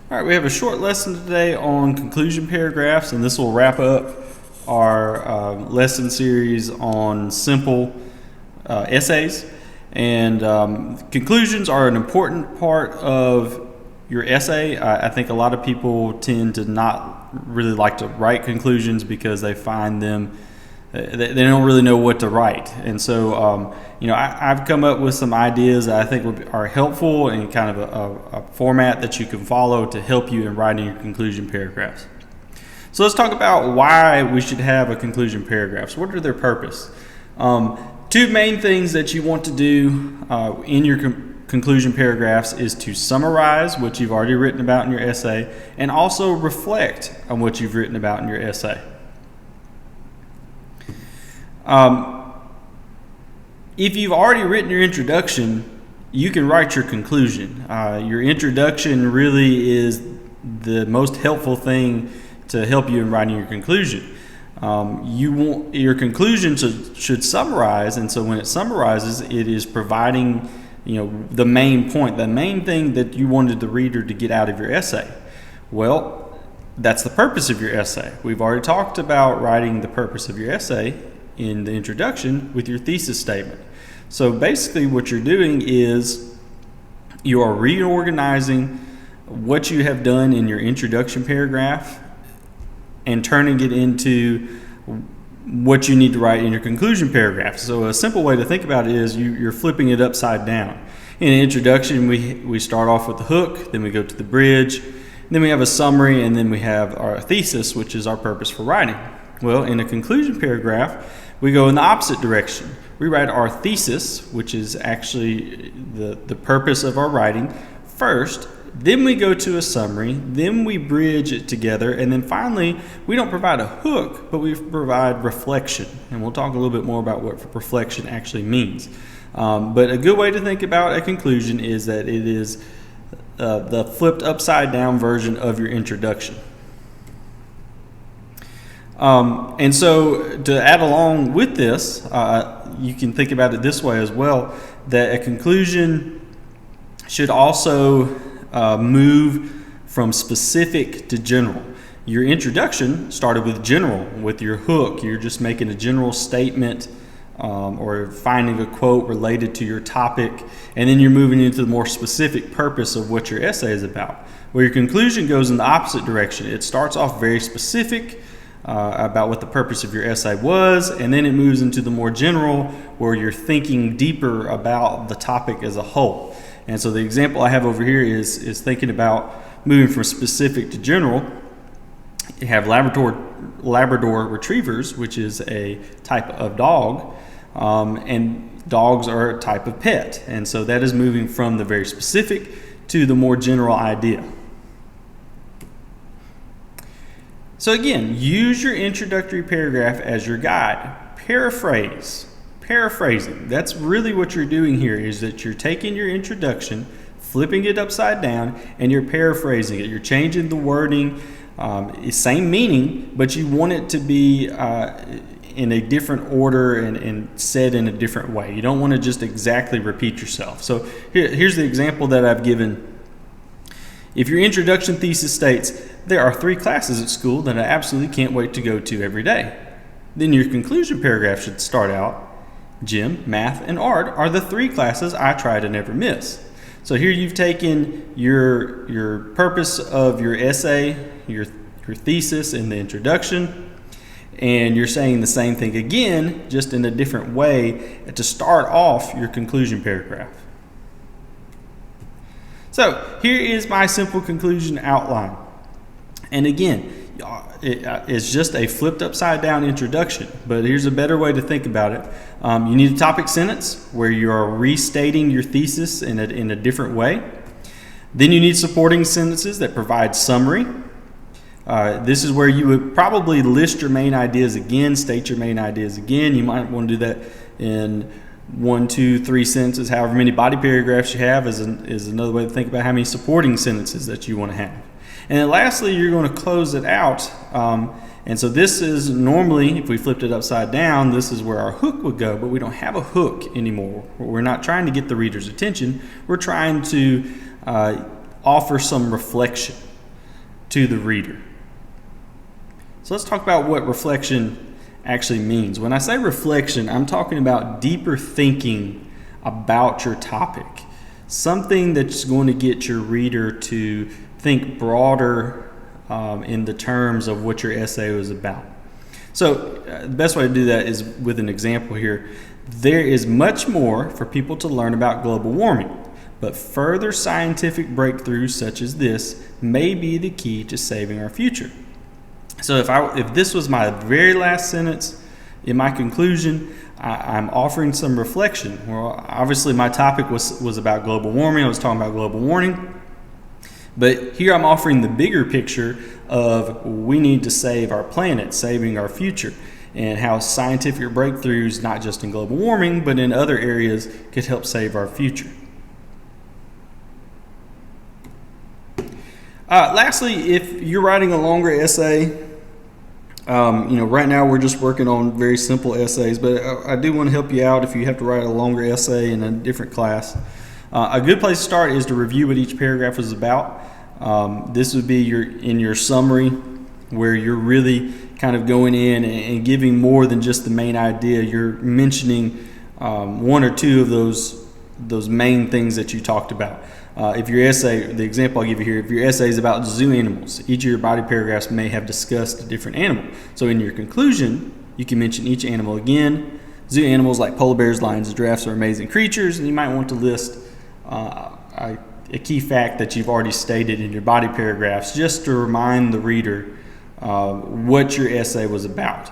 All right, we have a short lesson today on conclusion paragraphs, and this will wrap up our lesson series on simple essays. And conclusions are an important part of your essay. I think a lot of people tend to not really like to write conclusions because they find them they don't really know what to write. And so, I've come up with some ideas that I think are helpful and kind of a format that you can follow to help you in writing your conclusion paragraphs. So let's talk about why we should have a conclusion paragraphs. What are their purpose? Two main things that you want to do in your conclusion paragraphs is to summarize what you've already written about in your essay and also reflect on what you've written about in your essay. If you've already written your introduction, you can write your conclusion. Your introduction really is the most helpful thing to help you in writing your conclusion. Your conclusion should summarize, and so when it summarizes, it is providing, the main point, the main thing that you wanted the reader to get out of your essay. Well, that's the purpose of your essay. We've already talked about writing the purpose of your essay in the introduction with your thesis statement. So basically what you're doing is you are reorganizing what you have done in your introduction paragraph and turning it into what you need to write in your conclusion paragraph. So a simple way to think about it is you're flipping it upside down. In the introduction, we start off with the hook, then we go to the bridge, then we have a summary, and then we have our thesis, which is our purpose for writing. Well, in a conclusion paragraph, we go in the opposite direction. We write our thesis, which is actually the purpose of our writing, first. Then we go to a summary, then we bridge it together, and then finally, we don't provide a hook, but we provide reflection. And we'll talk a little bit more about what reflection actually means. But a good way to think about a conclusion is that it is the flipped upside down version of your introduction. And so to add along with this, you can think about it this way as well, that a conclusion should also move from specific to general. Your introduction started with general, with your hook. You're just making a general statement or finding a quote related to your topic, and then you're moving into the more specific purpose of what your essay is about. Where your conclusion goes in the opposite direction. It starts off very specific about what the purpose of your essay was, and then it moves into the more general where you're thinking deeper about the topic as a whole. And so the example I have over here is thinking about moving from specific to general. You have Labrador retrievers, which is a type of dog, and dogs are a type of pet. And so that is moving from the very specific to the more general idea. So again, use your introductory paragraph as your guide. Paraphrasing. That's really what you're doing here, is that you're taking your introduction, flipping it upside down, and you're paraphrasing it. You're changing the wording, same meaning, but you want it to be in a different order and said in a different way. You don't want to just exactly repeat yourself. So here's the example that I've given. If your introduction thesis states, there are 3 classes at school that I absolutely can't wait to go to every day, then your conclusion paragraph should start out, gym, math, and art are the 3 classes I try to never miss. So here you've taken your purpose of your essay, your thesis in the introduction, and you're saying the same thing again, just in a different way to start off your conclusion paragraph. So here is my simple conclusion outline. And again, it's just a flipped upside down introduction, but here's a better way to think about it. You need a topic sentence where you are restating your thesis in a different way. Then you need supporting sentences that provide summary. This is where you would probably list your main ideas again, state your main ideas again. You might want to do that in 1, 2, 3 sentences. However many body paragraphs you have is another way to think about how many supporting sentences that you want to have. And then lastly, you're going to close it out. And so this is normally, if we flipped it upside down, this is where our hook would go, but we don't have a hook anymore. We're not trying to get the reader's attention. We're trying to offer some reflection. to the reader. So let's talk about what reflection actually means. When I say reflection, I'm talking about deeper thinking about your topic. Something that's going to get your reader to think broader in the terms of what your essay was about. So the best way to do that is with an example here. There is much more for people to learn about global warming, but further scientific breakthroughs such as this may be the key to saving our future. So if this was my very last sentence in my conclusion, I'm offering some reflection. Well, obviously my topic was about global warming. I was talking about global warming. But here I'm offering the bigger picture of we need to save our planet, saving our future, and how scientific breakthroughs, not just in global warming, but in other areas, could help save our future. Lastly, if you're writing a longer essay, right now we're just working on very simple essays, but I do want to help you out if you have to write a longer essay in a different class. A good place to start is to review what each paragraph is about. This would be in your summary, where you're really kind of going in and giving more than just the main idea. You're mentioning one or two of those main things that you talked about. If your essay, the example I'll give you here, if your essay is about zoo animals, each of your body paragraphs may have discussed a different animal. So in your conclusion, you can mention each animal again. Zoo animals like polar bears, lions, and giraffes are amazing creatures, and you might want to list a key fact that you've already stated in your body paragraphs just to remind the reader what your essay was about.